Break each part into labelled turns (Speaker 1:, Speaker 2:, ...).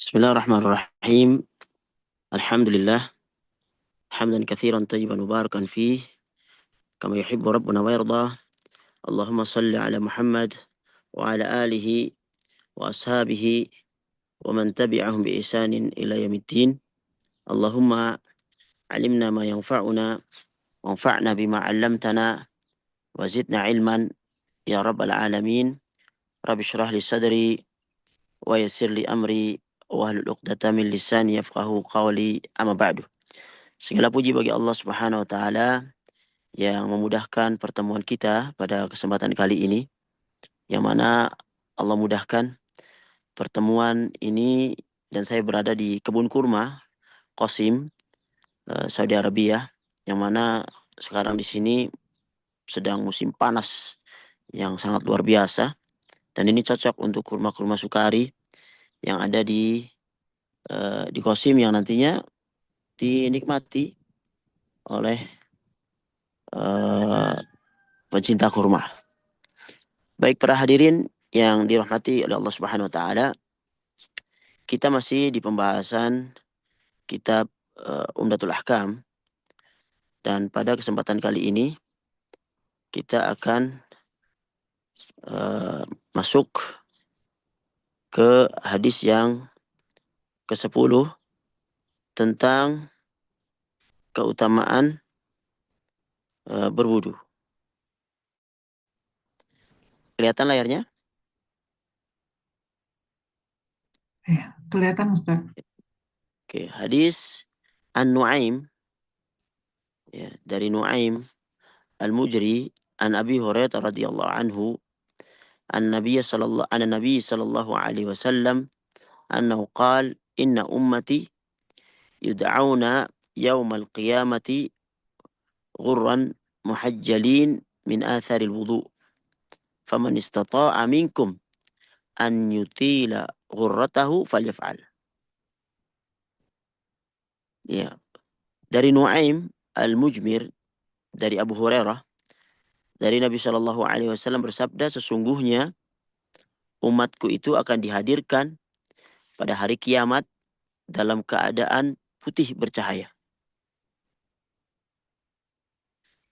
Speaker 1: Bismillahirrahmanirrahim. Alhamdulillah. Hamdan kathiran tayyiban mubarakan fih. Kama yuhibbu Rabbuna wa yardah. Allahumma salli ala Muhammad wa ala alihi wa ashabihi wa man tabi'ahum bi ihsanin ila yaumiddin. Allahumma alimna ma yanfa'una wanfa'na bima 'allamtana wa zidna ilman ya rabbal alamin. Rabbi shrah li sadri wa yassir li amri wa hlul 'uqdatam min lisani yafqahu qawli, amma ba'du. Segala puji bagi Allah Subhanahu wa taala yang memudahkan pertemuan kita pada kesempatan kali ini, yang mana Allah mudahkan pertemuan ini dan saya berada di kebun kurma Qasim, Saudi Arabia, yang mana sekarang di sini sedang musim panas yang sangat luar biasa, dan ini cocok untuk kurma-kurma sukari yang ada di Qasim yang nantinya dinikmati oleh pecinta kurma. Baik para hadirin yang dirahmati oleh Allah Subhanahu wa taala, kita masih di pembahasan kitab Umdatul Ahkam, dan pada kesempatan kali ini kita akan masuk ke hadis yang ke-10 tentang keutamaan berwudu. Kelihatan layarnya?
Speaker 2: Kelihatan Ustaz.
Speaker 1: Oke, hadis An-Nu'aim, ya, dari Nu'aim Al-Mujri an Abi Hurairah radhiyallahu anhu an-nabiy sallallahu alaihi wasallam annahu qala inna ummati yud'auna yawmal qiyamati ghurran muhajjalin min atharil wudu' faman istata'a minkum an yutila ghurratahu falyaf'al. Ya, dari Nuaim Al-Mujmir dari Abu Hurairah, dari Nabi Shallallahu alaihi wasallam bersabda, sesungguhnya umatku itu akan dihadirkan pada hari kiamat dalam keadaan putih bercahaya.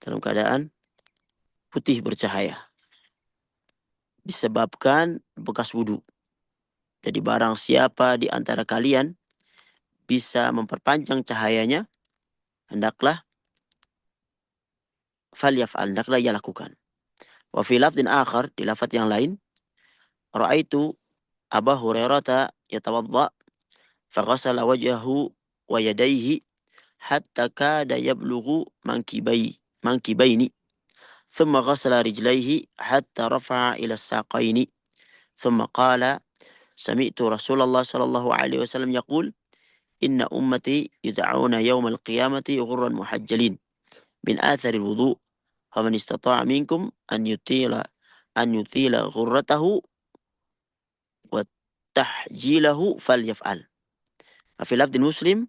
Speaker 1: Dalam keadaan putih bercahaya. Disebabkan bekas wudhu. Jadi barang siapa di antara kalian bisa memperpanjang cahayanya, hendaklah hendaklah ia lakukan. Wa fi lafdin akhar, di lafaz yang lain, ra'aitu Aba Hurairah yatawadda faghasala wajhahu wa yadayhi hatta kada yablughu mankibaini thumma ghasala rijlaihi hatta rafa'a ila as-saqaini thumma qala sami'tu Rasulullah sallallahu alaihi wasallam yaqul inna ummati yud'auna yawmal qiyamati ghurran muhajjalin min athari al-wudu' faman istata'a minkum an yutila ghurratahu wa tahjilahu falyaf'al. Fi lafdhin Muslim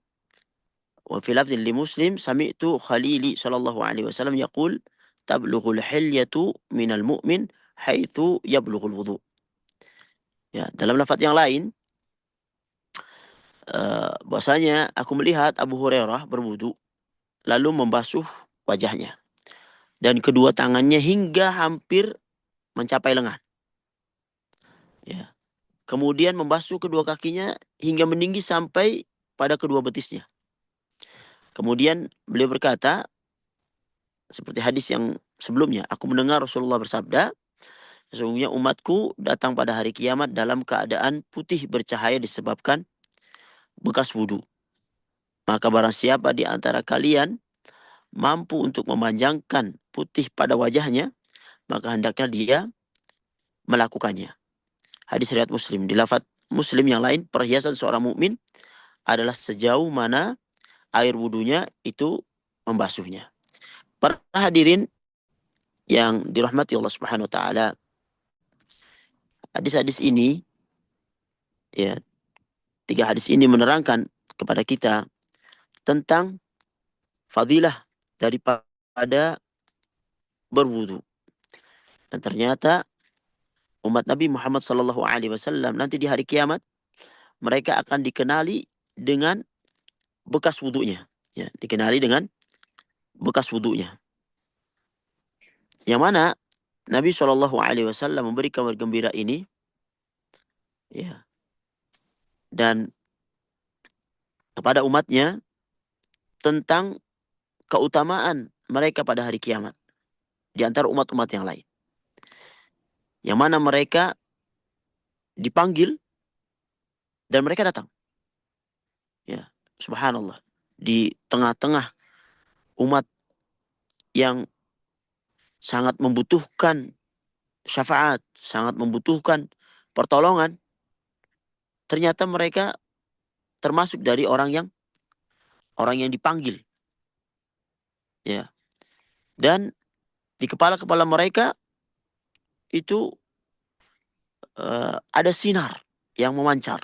Speaker 1: wa fi lafdhin li Muslim sami'tu Khalili sallallahu alaihi wasallam yaqul tablughul hilyatu minal mu'min haitsu yablughul wudu'. Ya, dalam lafaz yang lain, bahwasanya aku melihat Abu Hurairah berwudu lalu membasuh wajahnya dan kedua tangannya hingga hampir mencapai lengan. Ya. Kemudian membasuh kedua kakinya hingga meninggi sampai pada kedua betisnya. Kemudian beliau berkata, seperti hadis yang sebelumnya, aku mendengar Rasulullah bersabda, sesungguhnya umatku datang pada hari kiamat dalam keadaan putih bercahaya disebabkan bekas wudhu. Maka barang siapa di antara kalian mampu untuk memanjangkan putih pada wajahnya, maka hendaknya dia melakukannya. Hadis riwayat Muslim. Di lafaz Muslim yang lain, perhiasan seorang mukmin adalah sejauh mana air wudunya itu membasuhnya. Para hadirin yang dirahmati Allah Subhanahu wa taala, hadis-hadis ini, ya, 3 hadis ini menerangkan kepada kita tentang fadilah daripada berwudu. Dan ternyata umat Nabi Muhammad sallallahu alaihi wasallam nanti di hari kiamat mereka akan dikenali dengan bekas wudunya. Ya, dikenali dengan bekas wudunya. Yang mana Nabi SAW memberi kabar gembira ini, ya, dan kepada umatnya tentang keutamaan mereka pada hari kiamat di antara umat-umat yang lain. Yang mana mereka dipanggil dan mereka datang. Ya, subhanallah. Di tengah-tengah umat yang sangat membutuhkan syafaat, sangat membutuhkan pertolongan, ternyata mereka termasuk dari orang yang dipanggil. Ya. Dan di kepala-kepala mereka itu ada sinar yang memancar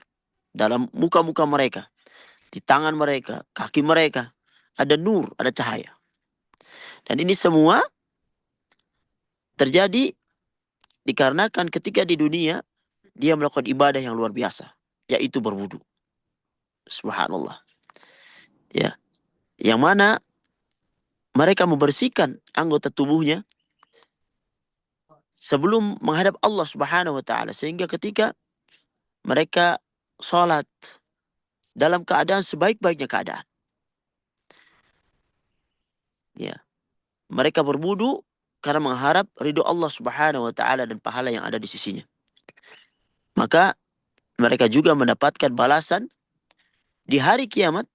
Speaker 1: dalam muka-muka mereka, di tangan mereka, kaki mereka, ada nur, ada cahaya. Dan ini semua terjadi dikarenakan ketika di dunia dia melakukan ibadah yang luar biasa, yaitu berwudu. Subhanallah. Ya, yang mana mereka membersihkan anggota tubuhnya sebelum menghadap Allah Subhanahu wa taala, sehingga ketika mereka sholat dalam keadaan sebaik-baiknya keadaan, ya, mereka berwudu karena mengharap ridho Allah Subhanahu wa taala dan pahala yang ada di sisinya. Maka mereka juga mendapatkan balasan di hari kiamat,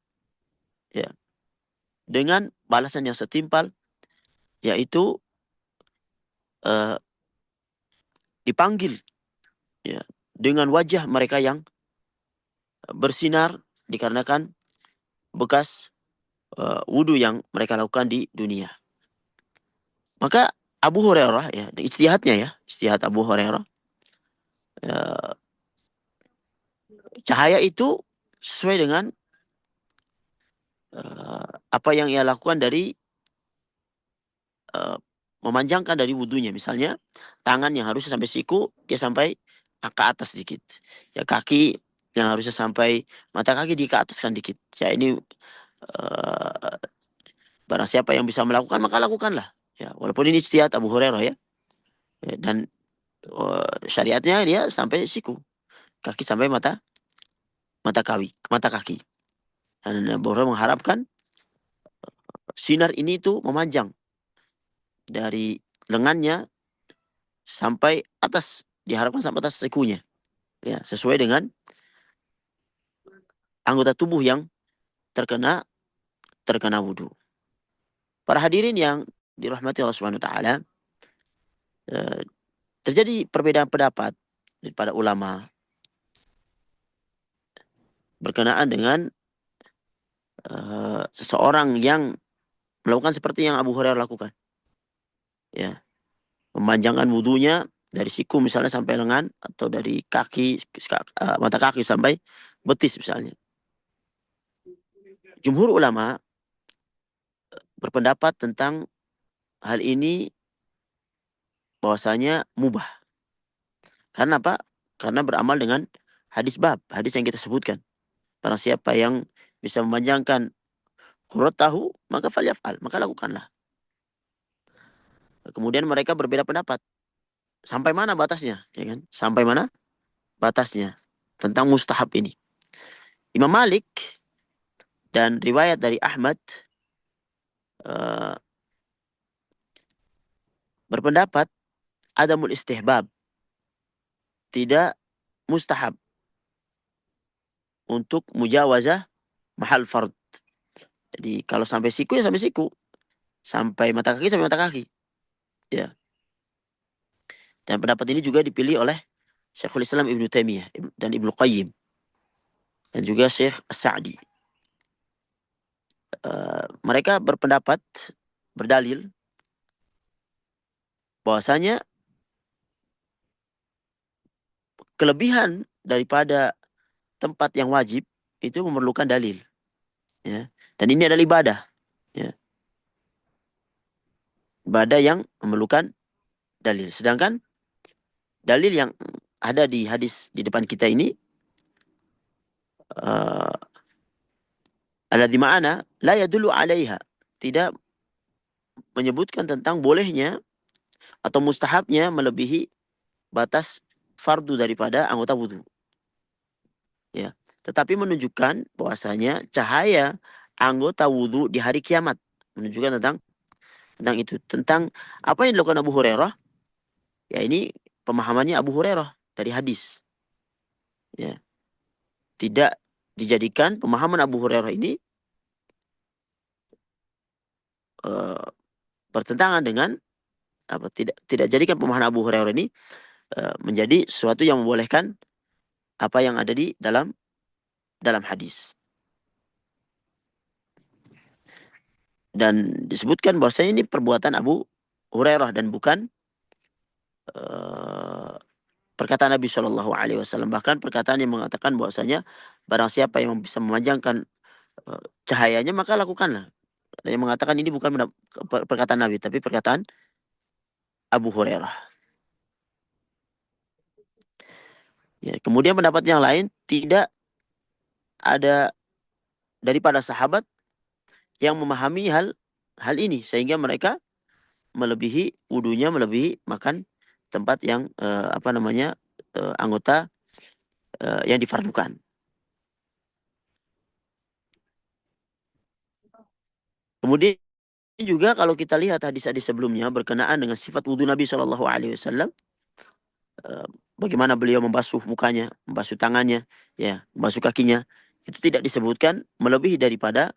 Speaker 1: ya, dengan balasan yang setimpal, yaitu eh, dipanggil, ya, dengan wajah mereka yang bersinar dikarenakan bekas wudu yang mereka lakukan di dunia. Maka Abu Hurairah, ya, ijtihadnya, ya, ijtihad Abu Hurairah, ya, cahaya itu sesuai dengan apa yang ia lakukan dari memanjangkan dari wudunya. Misalnya tangan yang harusnya sampai siku, dia sampai ke atas sedikit. Ya, kaki yang harusnya sampai mata kaki di ke ataskan dikit. Ya, ini uh, barang siapa yang bisa melakukan maka lakukanlah. Ya, walaupun ini ijtihad Abu Hurairah, ya. Ya, dan syariatnya dia sampai siku, kaki sampai mata kaki. Dan Abu Hurairah mengharapkan sinar ini tuh memanjang dari lengannya sampai atas, diharapkan sampai atas sikunya, ya, sesuai dengan anggota tubuh yang terkena terkena wudhu. Para hadirin yang dirahmati Allah Subhanahu wa taala, eh, terjadi perbedaan pendapat daripada ulama berkenaan dengan seseorang yang melakukan seperti yang Abu Hurairah lakukan, ya, memanjangkan wudhunya dari siku misalnya sampai lengan, atau dari kaki, mata kaki sampai betis misalnya. Jumhur ulama berpendapat tentang hal ini bahwasanya mubah. Karena apa? Karena beramal dengan hadis yang kita sebutkan. Barang siapa yang bisa memanjangkan kurut tahu, maka falyaf'al, maka lakukanlah. Kemudian mereka berbeda pendapat. Sampai mana batasnya? Ya kan? Sampai mana batasnya tentang mustahab ini? Imam Malik dan riwayat dari Ahmad eh, berpendapat adamul istihbab, tidak mustahab untuk mujawazah mahal fard. Jadi kalau sampai siku ya sampai siku, sampai mata kaki sampai mata kaki. Ya. Dan pendapat ini juga dipilih oleh Syekhul Islam Ibnu Taimiyah dan Ibnu Qayyim dan juga Syekh As-Sa'di. Mereka berpendapat, berdalil bahwasanya kelebihan daripada tempat yang wajib itu memerlukan dalil, ya. Dan ini adalah ibadah, ya. Ibadah yang memerlukan dalil. Sedangkan dalil yang ada di hadis di depan kita ini uh, alladzi ma'ana la yadullu 'alaiha, tidak menyebutkan tentang bolehnya atau mustahabnya melebihi batas fardu daripada anggota wudu. Ya, tetapi menunjukkan bahwasanya cahaya anggota wudu di hari kiamat, menunjukkan tentang itu, tentang apa yang dilakukan Abu Hurairah. Ya, ini pemahamannya Abu Hurairah dari hadis. Ya, tidak dijadikan pemahaman Abu Hurairah ini uh, bertentangan dengan apa, tidak jadikan pemahaman Abu Hurairah ini menjadi sesuatu yang membolehkan apa yang ada di dalam hadis. Dan disebutkan bahwasanya ini perbuatan Abu Hurairah dan bukan uh, perkataan Nabi Shallallahu Alaihi Wasallam. Bahkan perkataan yang mengatakan bahwasanya barang siapa yang bisa memanjangkan cahayanya maka lakukanlah. Ada yang mengatakan ini bukan perkataan Nabi tapi perkataan Abu Hurairah. Ya, kemudian pendapat yang lain, tidak ada daripada sahabat yang memahami hal ini sehingga mereka melebihi wudunya, melebihi makan tempat yang anggota yang difardukan. Kemudian juga kalau kita lihat hadis-hadis sebelumnya berkenaan dengan sifat wudu Nabi Shallallahu Alaihi Wasallam, bagaimana beliau membasuh mukanya, membasuh tangannya, ya, membasuh kakinya, itu tidak disebutkan melebihi daripada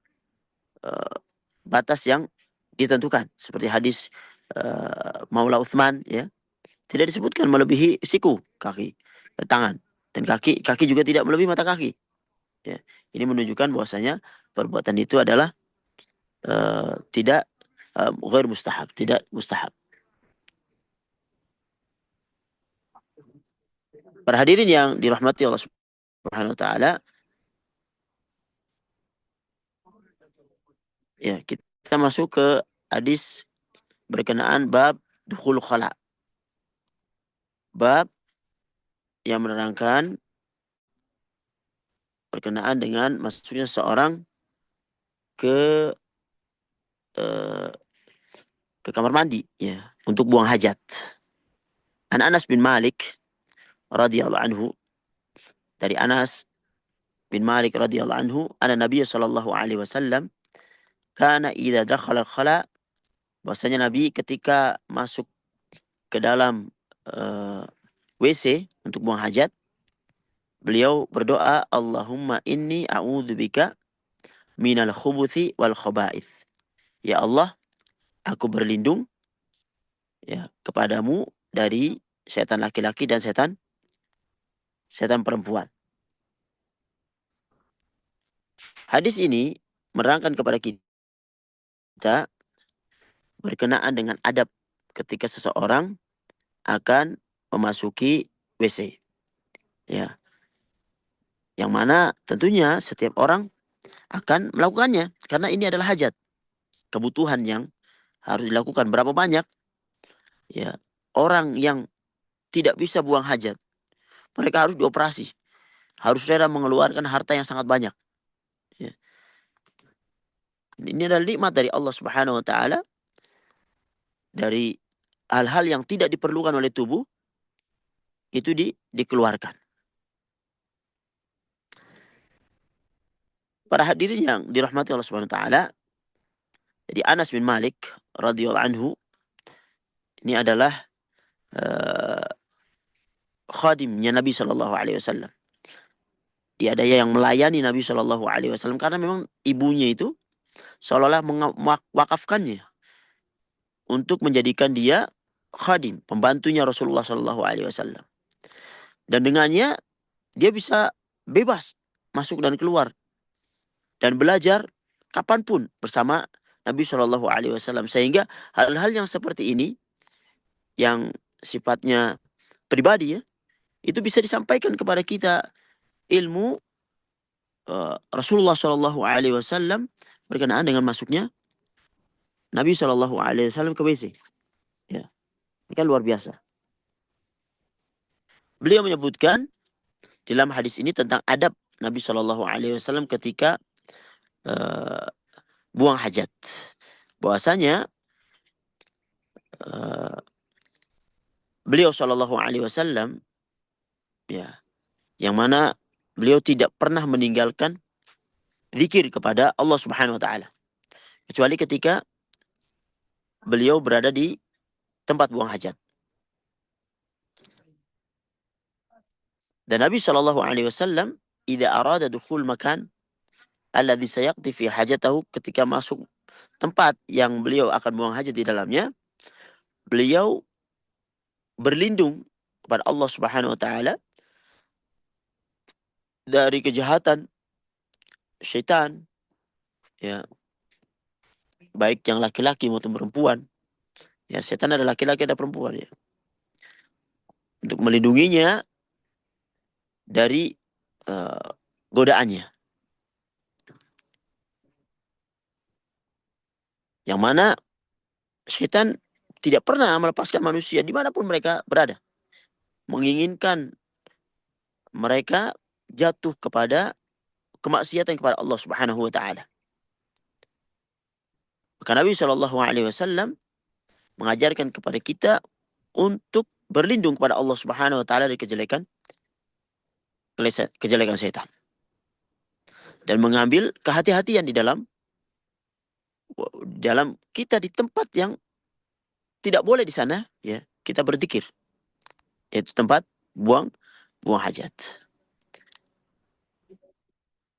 Speaker 1: uh, batas yang ditentukan. Seperti hadis Maula Uthman, ya, tidak disebutkan melebihi siku kaki, tangan, dan kaki juga tidak melebihi mata kaki. Ya, ini menunjukkan bahwasanya perbuatan itu adalah tidak ghair mustahab, tidak mustahab. Para hadirin yang dirahmati Allah Subhanahu wa taala, ya, kita masuk ke hadis berkenaan bab dukhul khala. Bab yang menerangkan berkenaan dengan masuknya seorang ke uh, ke kamar mandi, ya, untuk buang hajat. An Anas bin Malik radhiyallahu anhu, dari Anas bin Malik radhiyallahu anhu, anna Nabi sallallahu alaihi wasallam kana idza dakhala al-khala, bahwasanya Nabi ketika masuk ke dalam WC untuk buang hajat, beliau berdoa, Allahumma inni a'udzubika minal khubuthi wal khaba'ith. Ya Allah, aku berlindung, ya, kepadamu dari setan laki-laki dan setan perempuan. Hadis ini menerangkan kepada kita berkenaan dengan adab ketika seseorang akan memasuki WC. Ya, yang mana tentunya setiap orang akan melakukannya karena ini adalah hajat, kebutuhan yang harus dilakukan. Berapa banyak, ya, orang yang tidak bisa buang hajat, mereka harus dioperasi, harus rela mengeluarkan harta yang sangat banyak. Ya. Ini adalah nikmat dari Allah Subhanahu wa taala, dari hal-hal yang tidak diperlukan oleh tubuh itu dikeluarkan. Para hadirin yang dirahmati Allah Subhanahu wa taala, jadi Anas bin Malik radhiyallahu anhu ini adalah khadimnya Nabi Shallallahu alaihi wasallam. Dia ada yang melayani Nabi Shallallahu alaihi wasallam karena memang ibunya itu seolah-olah mewakafkannya untuk menjadikan dia khadim, pembantunya Rasulullah Shallallahu alaihi wasallam. Dan dengannya dia bisa bebas masuk dan keluar dan belajar kapanpun bersama Nabi Shallallahu alaihi wasallam, sehingga hal-hal yang seperti ini yang sifatnya pribadi, ya, itu bisa disampaikan kepada kita ilmu Rasulullah Shallallahu alaihi wasallam berkenaan dengan masuknya Nabi Shallallahu alaihi wasallam ke WC. Ya, ini kan luar biasa. Beliau menyebutkan dalam hadis ini tentang adab Nabi SAW ketika uh, buang hajat. Bahwasanya uh, beliau SAW, ya, yang mana beliau tidak pernah meninggalkan zikir kepada Allah Subhanahu wa taala kecuali ketika beliau berada di tempat buang hajat. Dan Nabi SAW idza arada dukhul makan alladhi sayaqdi fi hajatahu, ketika masuk tempat yang beliau akan buang hajat di dalamnya, beliau berlindung kepada Allah Subhanahu wa taala dari kejahatan syaitan, ya, baik yang laki-laki maupun perempuan. Ya, setan ada laki-laki ada perempuan, ya. Untuk melindunginya dari uh, godaannya. Yang mana setan tidak pernah melepaskan manusia dimanapun mereka berada, menginginkan mereka jatuh kepada kemaksiatan kepada Allah Subhanahu wa taala. Maka Nabi SAW mengajarkan kepada kita untuk berlindung kepada Allah Subhanahu wa taala dari kejelekan setan, dan mengambil kehati-hatian di dalam kita di tempat yang tidak boleh di sana, ya, kita berzikir, yaitu tempat buang buang hajat.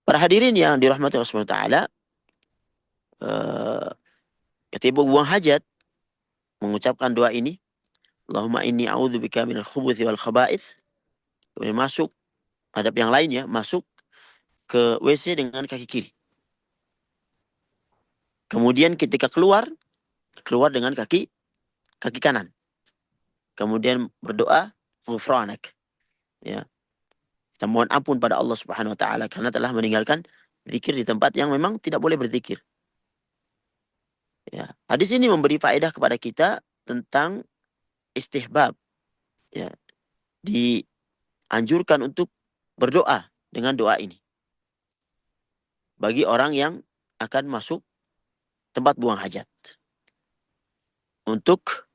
Speaker 1: Para hadirin yang dirahmati Allah Subhanahu wa taala, eh, ketika buang hajat mengucapkan doa ini, Allahumma inni a'udzubika minal khubuthi wal khaba'ith. Kemudian masuk, hadap yang lainnya, masuk ke WC dengan kaki kiri. Kemudian ketika keluar, keluar dengan kaki kanan. Kemudian berdoa, ghufranak. Ya. Kita mohon ampun pada Allah Subhanahu wa taala karena telah meninggalkan zikir di tempat yang memang tidak boleh berzikir. Ya. Hadis ini memberi faedah kepada kita tentang istihbab. Ya. Dianjurkan untuk berdoa dengan doa ini bagi orang yang akan masuk tempat buang hajat, untuk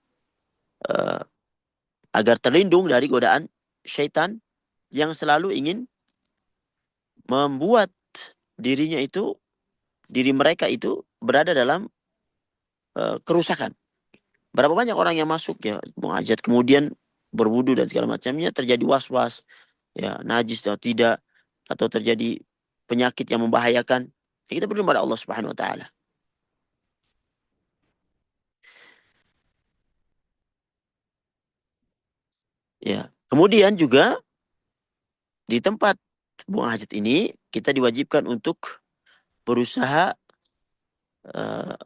Speaker 1: uh, agar terlindung dari godaan syaitan yang selalu ingin membuat dirinya itu, diri mereka itu berada dalam kerusakan. Berapa banyak orang yang masuk, ya, buang hajat, kemudian berwudu dan segala macamnya, terjadi was-was, ya, najis atau tidak, atau terjadi penyakit yang membahayakan. Ya, kita berdoa kepada Allah Subhanahu wa taala. Ya. Kemudian juga di tempat buang hajat ini kita diwajibkan untuk berusaha uh,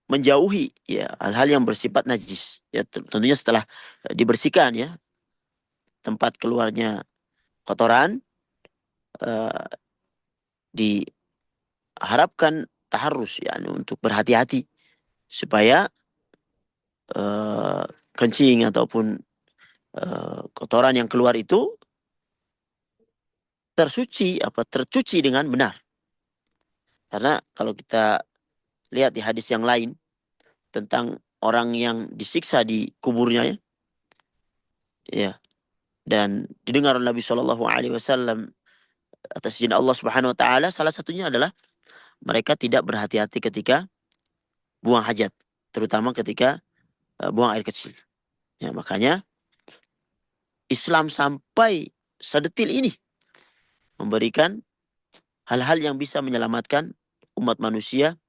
Speaker 1: menjauhi, ya, hal-hal yang bersifat najis. Ya, tentunya setelah dibersihkan, ya, tempat keluarnya kotoran, uh, diharapkan taharus, ya, untuk berhati-hati supaya uh, kencing ataupun kotoran yang keluar itu tercuci dengan benar. Karena kalau kita lihat di hadis yang lain tentang orang yang disiksa di kuburnya, ya, ya, dan didengar oleh Nabi Shallallahu Alaihi Wasallam atas izin Allah Subhanahu Wa Taala, salah satunya adalah mereka tidak berhati-hati ketika buang hajat, terutama ketika buang air kecil. Ya, makanya Islam sampai sedetil ini memberikan hal-hal yang bisa menyelamatkan umat manusia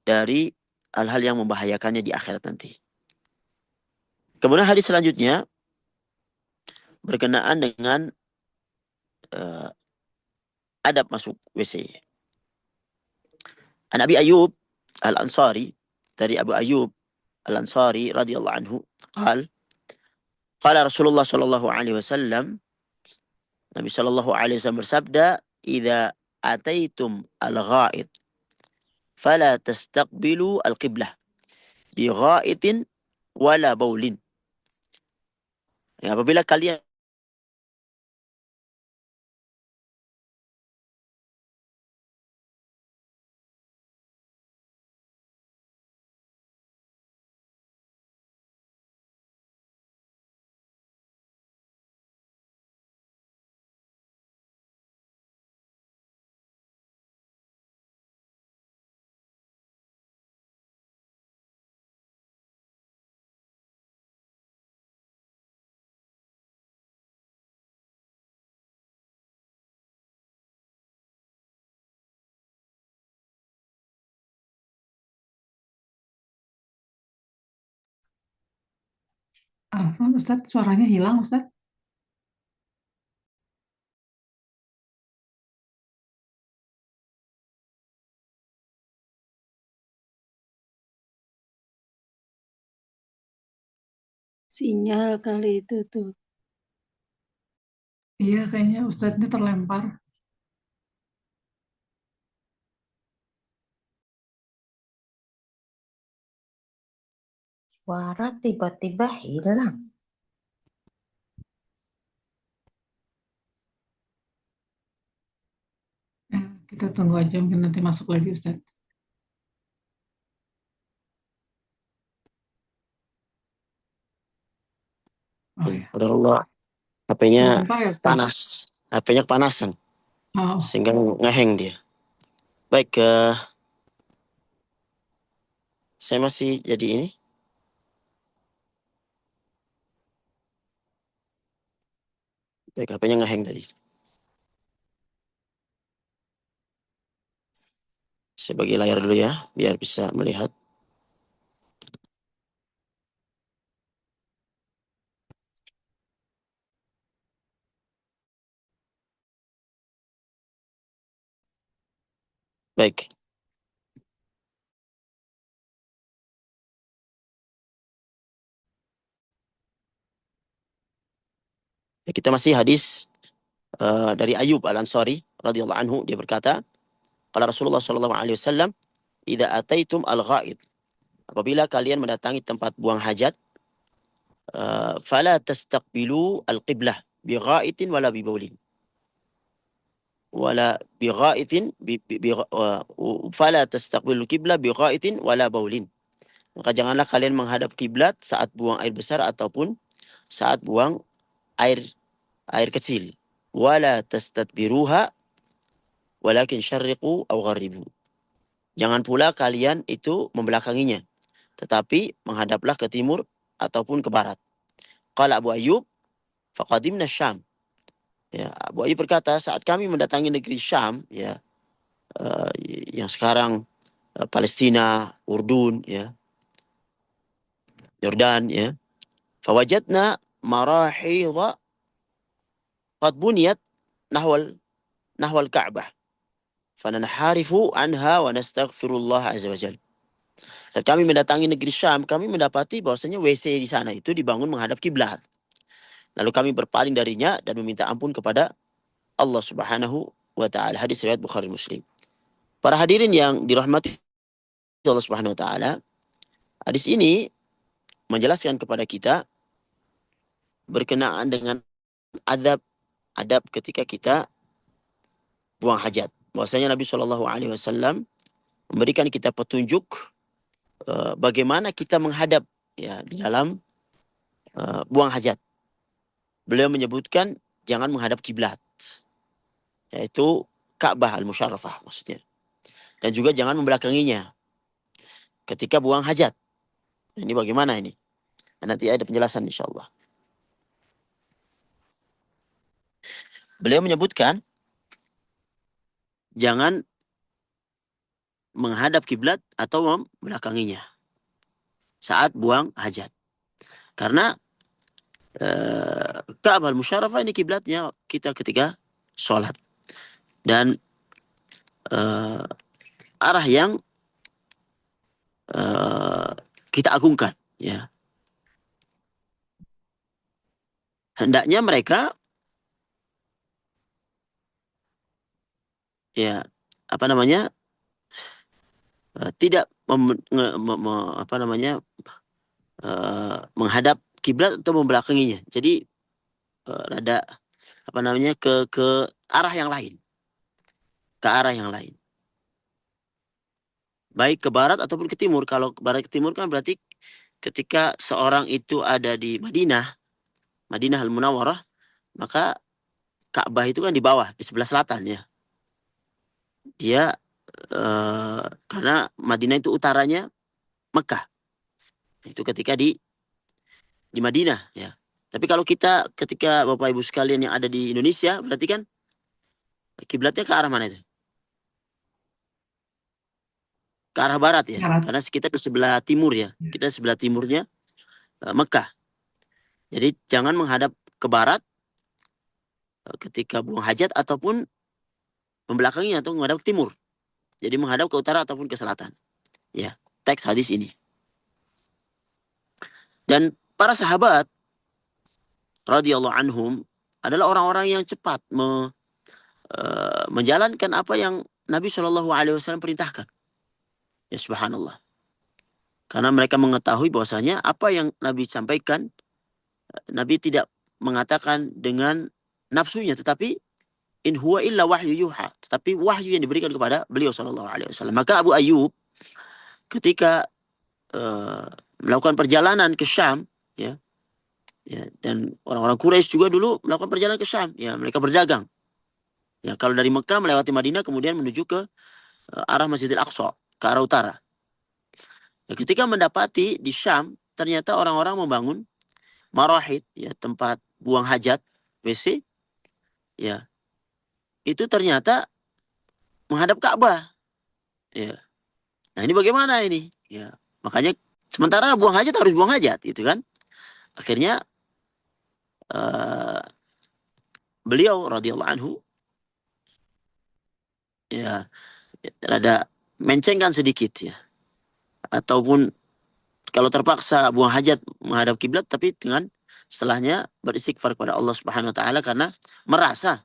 Speaker 1: dari hal-hal yang membahayakannya di akhirat nanti. Kemudian hadis selanjutnya berkenaan dengan uh, adab masuk WC. An Abi Ayyub Al-Ansari, dari Abu Ayyub Al-Ansari radhiyallahu anhu, qala Rasulullah sallallahu alaihi wasallam, Nabi sallallahu alaihi wasallam bersabda, "Idza ataitum al-gha'id fala tastaqbilu al-qiblah bi gha'itin wala baulin." Ya, apabila kalian
Speaker 2: Afwan Ustadz, suaranya hilang Ustadz.
Speaker 3: Sinyal kali itu tuh.
Speaker 2: Iya, kayaknya Ustadznya terlempar.
Speaker 4: Suara tiba-tiba hilang.
Speaker 2: Kita tunggu aja, mungkin nanti masuk lagi Ustadz. Oh ya,
Speaker 1: Udah Allah, HP-nya
Speaker 2: terlempar ya Ustadz.
Speaker 1: panas. HP-nya kepanasan
Speaker 2: Oh,
Speaker 1: sehingga ngeheng dia. Baik, saya masih jadi ini. Baik, HP-nya ngeheng tadi. Saya bagi layar dulu ya, biar bisa melihat. Baik, ya, kita masih hadis dari Ayub Al-Ansari radhiyallahu anhu. Dia berkata, qala Rasulullah sallallahu alaihi wasallam, "Idza ataitum al-ghaid." Apabila kalian mendatangi tempat buang hajat, fala tastaqbilu al-qiblah bi ghaitin wala bi baulin. Wala bi ghaitin fala tastaqbilu al-qiblah bi ghaitin wala baulin. Maka janganlah kalian menghadap kiblat saat buang air besar ataupun saat buang air air kecil. Wala tastadbiruha walakin syarriqu aw gharribu. Jangan pula kalian itu membelakanginya, tetapi menghadaplah ke timur ataupun ke barat. Qala Abu Ayyub, faqadimna Syam. Ya, Abu Ayyub berkata, saat kami mendatangi negeri Syam, ya, eh, yang sekarang Palestina, Urdun, ya, Yordan, ya, fawajadna marahidha qad buniyat nahwal nahwal Ka'bah. Fananharifu anha wa nastaghfirullah azza wajalla. Saat kami mendatangi negeri Syam, kami mendapati bahwasanya WC di sana itu dibangun menghadap kiblat. Lalu kami berpaling darinya dan meminta ampun kepada Allah Subhanahu wa taala. Hadis riwayat Bukhari Muslim. Para hadirin yang dirahmati Allah Subhanahu wa taala, hadis ini menjelaskan kepada kita berkenaan dengan adab adab ketika kita buang hajat. Bahwasanya Nabi Shallallahu alaihi wasallam memberikan kita petunjuk bagaimana kita menghadap ya di dalam buang hajat. Beliau menyebutkan jangan menghadap kiblat, yaitu Ka'bah al-Musyarrafah maksudnya. Dan juga jangan membelakanginya ketika buang hajat. Ini bagaimana ini? Nanti ada penjelasan insya Allah. Beliau menyebutkan jangan menghadap kiblat atau membelakanginya saat buang hajat. Karena Ka'bah al-Musyarrafah ini kiblatnya kita ketika sholat. Dan uh, arah yang uh, kita agungkan. Ya, hendaknya mereka ya apa namanya tidak apa namanya menghadap kiblat atau membelakanginya. Jadi rada apa namanya ke arah yang lain, ke arah yang lain. Baik ke barat ataupun ke timur. Kalau ke barat ke timur kan berarti ketika seorang itu ada di Madinah, Madinah Al-Munawwarah, maka Ka'bah itu kan di bawah, di sebelah selatan ya. Dia karena Madinah itu utaranya Mekah. Itu ketika di Madinah ya. Tapi kalau kita ketika Bapak Ibu sekalian yang ada di Indonesia, berarti kan kiblatnya ke arah mana itu? Ke arah barat ya.
Speaker 2: barat.
Speaker 1: Karena kita di sebelah timur ya. Kita sebelah timurnya Mekah. Jadi jangan menghadap ke barat ketika buang hajat ataupun membelakanginya atau menghadap ke timur. Jadi menghadap ke utara ataupun ke selatan. Ya, teks hadis ini. Dan para sahabat radhiyallahu anhum adalah orang-orang yang cepat menjalankan apa yang Nabi Shallallahu Alaihi Wasallam perintahkan. Ya subhanallah. Karena mereka mengetahui bahwasanya apa yang Nabi sampaikan, Nabi tidak mengatakan dengan nafsunya, tetapi in huwa illa wahyu yuha, tetapi wahyu yang diberikan kepada beliau Shallallahu Alaihi Wasallam. Maka Abu Ayyub ketika melakukan perjalanan ke Syam, ya, dan orang-orang Quraisy juga dulu melakukan perjalanan ke Syam, ya, mereka berdagang. Ya, kalau dari Mekah melewati Madinah kemudian menuju ke arah Masjidil Aqsa, ke arah utara. Ya, ketika mendapati di Syam, ternyata orang-orang membangun marahid, ya, tempat buang hajat, WC, ya, itu ternyata menghadap Ka'bah. Ya. Nah, ini bagaimana ini? Ya, makanya sementara buang hajat harus buang hajat, gitu kan? Akhirnya beliau radhiyallahu anhu, ya, ada mencengkan sedikit, ya, ataupun kalau terpaksa buang hajat menghadap kiblat, tapi dengan setelahnya beristighfar kepada Allah Subhanahu Wa Taala karena merasa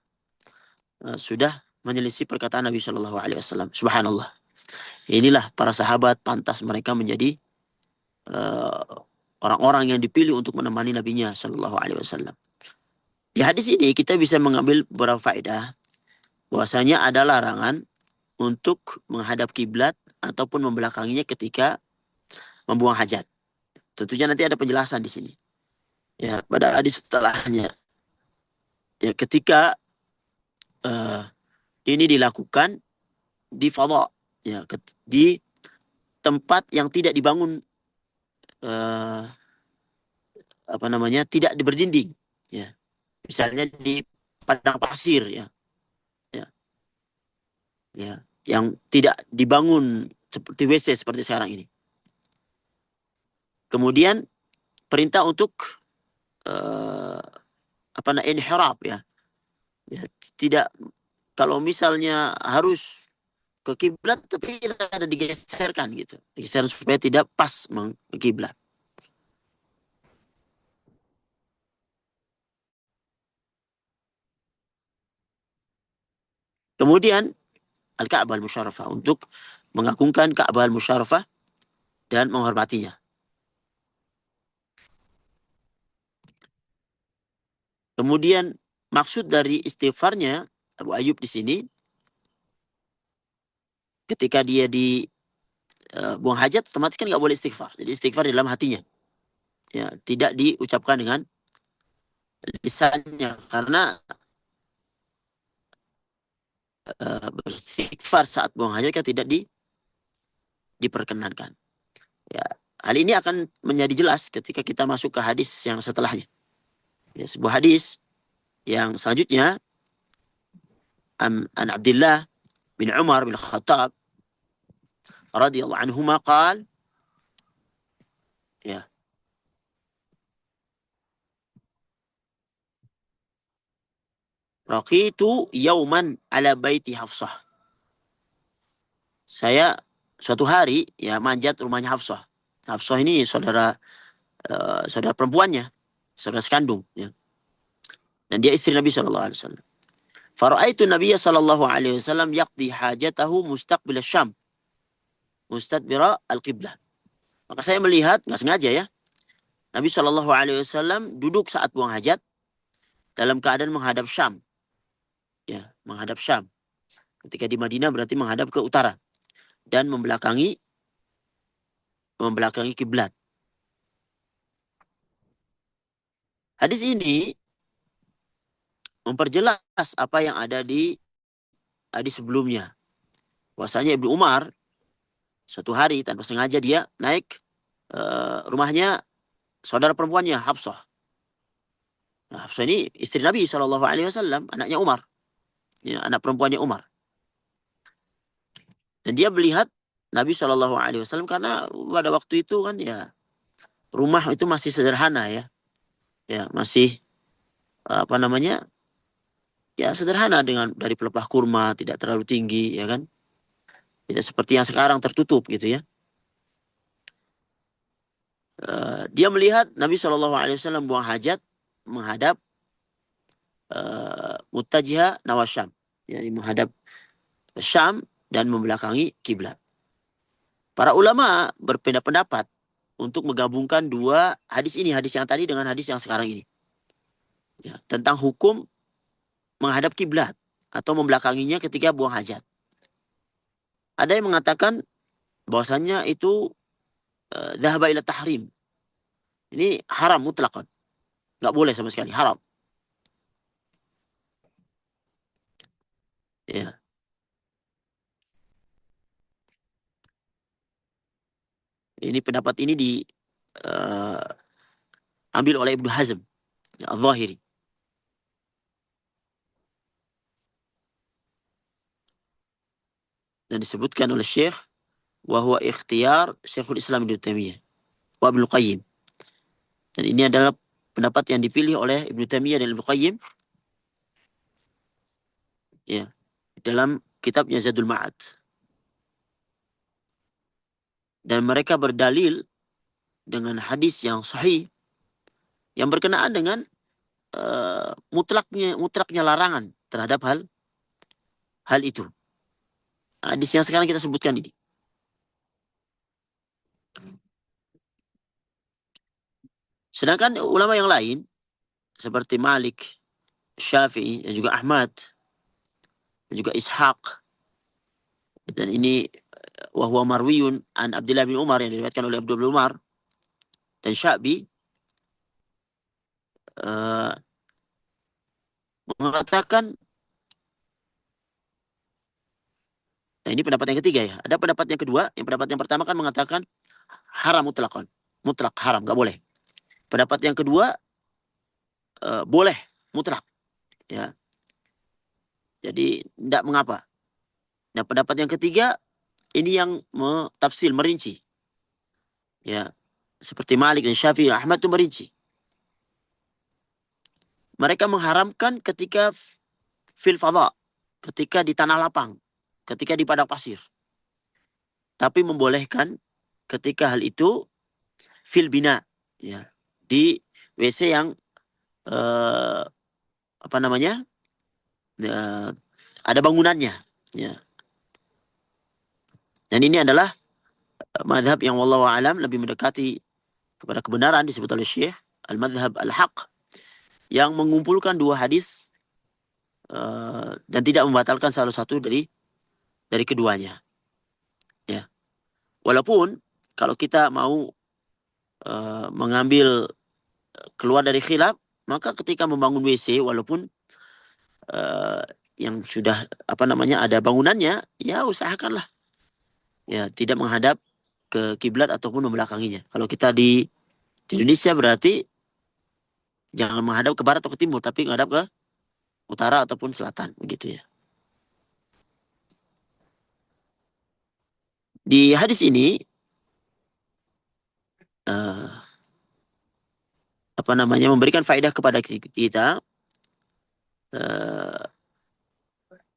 Speaker 1: sudah menyelisih perkataan Nabi Shallallahu Alaihi Wasallam. Subhanallah. Inilah para sahabat, pantas mereka menjadi orang-orang yang dipilih untuk menemani Nabinya Shallallahu Alaihi Wasallam. Di hadis ini kita bisa mengambil beberapa faedah bahwasanya ada larangan untuk menghadap kiblat ataupun membelakanginya ketika membuang hajat. Tentunya nanti ada penjelasan di sini. Ya, pada hadis setelahnya. Ya, ketika ini dilakukan di fadha, ya, di tempat yang tidak dibangun tidak berdinding, ya. Misalnya di padang pasir, ya. Ya. Ya, yang tidak dibangun seperti WC seperti sekarang ini. Kemudian perintah untuk inhirab, ya. Ya, tidak, kalau misalnya harus ke kiblat tapi ada digeserkan gitu. Digeser supaya tidak pas kiblat. Kemudian Al-Ka'bah Al-Musyarrafah, untuk mengagungkan Ka'bah Al-Musyarrafah dan menghormatinya. Kemudian maksud dari istighfarnya Abu Ayyub di sini, ketika dia di buang hajat, otomatis kan nggak boleh istighfar. Jadi istighfar di dalam hatinya, ya, tidak diucapkan dengan lisannya, karena beristighfar saat buang hajat kan tidak diperkenankan. Ya, hal ini akan menjadi jelas ketika kita masuk ke hadis yang setelahnya. Ya, sebuah hadis yang selanjutnya, an Abdullah bin Umar bin Khattab radhiyallahu anhuma qala, ya, raqitu yauman ala baiti Hafsah. Saya suatu hari, ya, manjat rumahnya Hafsah. Hafsah ini saudara perempuannya, saudara sekandung, ya. Dan dia istri Nabi sallallahu alaihi wasallam. Fara'aitu Nabiya sallallahu alaihi wasallam yaqdi hajatahu mustaqbil Syam, mustadbira al-qiblah. Maka saya melihat, nggak sengaja, ya, Nabi sallallahu alaihi wasallam duduk saat buang hajat dalam keadaan menghadap Syam. Ya, menghadap Syam. Ketika di Madinah berarti menghadap ke utara dan membelakangi kiblat. Hadis ini memperjelas apa yang ada di hadis sebelumnya. Bahwasanya Ibnu Umar suatu hari tanpa sengaja dia naik rumahnya saudara perempuannya Hafsah. Nah, Hafsah ini istri Nabi Shallallahu Alaihi Wasallam, anaknya Umar, ya, anak perempuannya Umar. Dan dia melihat Nabi Shallallahu Alaihi Wasallam, karena pada waktu itu kan, ya, rumah itu masih sederhana, ya. ya masih apa namanya, ya sederhana, dengan dari pelepah kurma, tidak terlalu tinggi, ya kan, tidak seperti yang sekarang tertutup gitu ya. Dia melihat Nabi SAW buang hajat menghadap mutajiha nawasyam, yani menghadap Syam dan membelakangi kiblat. Para ulama berbeda pendapat untuk menggabungkan dua hadis ini, hadis yang tadi dengan hadis yang sekarang ini, ya, tentang hukum menghadap kiblat atau membelakanginya ketika buang hajat. Ada yang mengatakan bahwasannya itu dhahaba ila tahrim. Ini haram mutlakon. Nggak boleh sama sekali, haram. Ya. Ini pendapat ini diambil oleh Ibnu Hazm, ya, Al-Zahiri. Dan disebutkan oleh Syekh, wa huwa ikhtiyar Syekhul Islam Ibnu Taimiyah wa Ibnu Qayyim. Dan ini adalah pendapat yang dipilih oleh Ibnu Taimiyah dan Ibnu Qayyim, ya, dalam kitabnya Zadul Ma'ad. Dan mereka berdalil dengan hadis yang sahih yang berkenaan dengan mutlaknya larangan terhadap hal itu. Hadis yang sekarang kita sebutkan ini. Sedangkan ulama yang lain seperti Malik, Syafi'i, dan juga Ahmad, dan juga Ishaq, dan ini wahwa marwiyun an Abdullah bin Umar, yang diriwayatkan oleh Abdullah bin Umar, dan Syabi mengatakan, nah ini pendapat yang ketiga ya. Ada pendapat yang kedua, yang pendapat yang pertama kan mengatakan haram mutlakon, mutlak haram, nggak boleh. Pendapat yang kedua boleh mutlak, ya. Jadi tidak mengapa. Nah, pendapat yang ketiga ini yang tafsil, merinci, ya, seperti Malik dan Syafi'i, Ahmad itu merinci. Mereka mengharamkan ketika fil fadha, ketika di tanah lapang, ketika di padang pasir. Tapi membolehkan ketika hal itu fil bina, ya, di WC yang apa namanya, ada bangunannya, ya. Dan ini adalah madhab yang wallahu a'lam lebih mendekati kepada kebenaran, disebut oleh Syekh al-madhab al-haq, yang mengumpulkan dua hadis dan tidak membatalkan salah satu dari keduanya, ya. Walaupun kalau kita mau mengambil keluar dari khilaf, maka ketika membangun WC, walaupun yang sudah apa namanya ada bangunannya, ya usahakanlah, ya, tidak menghadap ke kiblat ataupun membelakanginya. Kalau kita di Indonesia berarti jangan menghadap ke barat atau ke timur, tapi menghadap ke utara ataupun selatan, begitu ya. Di hadis ini apa namanya memberikan faedah kepada kita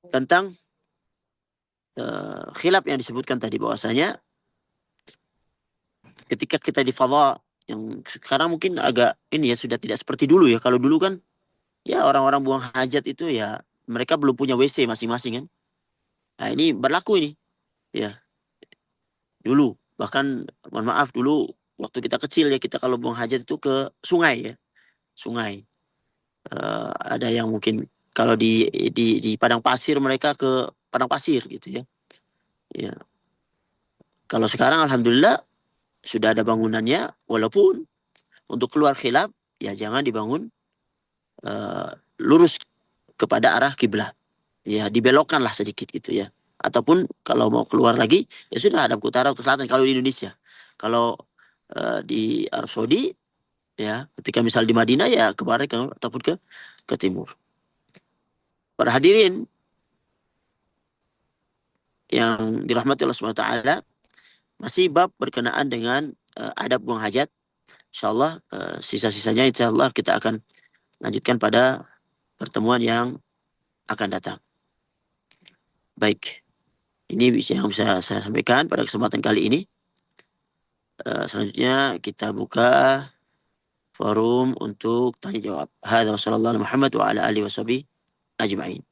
Speaker 1: tentang khilaf yang disebutkan tadi, bahwasanya ketika kita di fadha, yang sekarang mungkin agak ini ya, sudah tidak seperti dulu ya. Kalau dulu kan ya orang-orang buang hajat itu ya mereka belum punya WC masing-masing kan. Nah, ini berlaku ini, ya. Dulu bahkan mohon maaf, dulu waktu kita kecil ya, kita kalau buang hajat itu ke sungai, ya, sungai. Ada yang mungkin kalau di padang pasir, mereka ke padang pasir gitu ya. Ya. Kalau sekarang alhamdulillah sudah ada bangunannya, walaupun untuk keluar khilaf ya jangan dibangun lurus kepada arah kiblat, ya, dibelokkanlah sedikit gitu ya. Ataupun kalau mau keluar lagi ya sudah hadap ke utara atau selatan kalau di Indonesia. Kalau di Arab Saudi, ya, ketika misal di Madinah ya ke barat ataupun ke timur. Para hadirin yang dirahmati Allah Subhanahu wa taala, masih bab berkenaan dengan adab buang hajat. Insyaallah sisa-sisanya insyaallah kita akan lanjutkan pada pertemuan yang akan datang. Baik, ini yang bisa saya sampaikan pada kesempatan kali ini. Selanjutnya kita buka forum untuk tanya jawab. Hadza wa sallallahu Muhammad wa ala alihi washabihi ajma'in.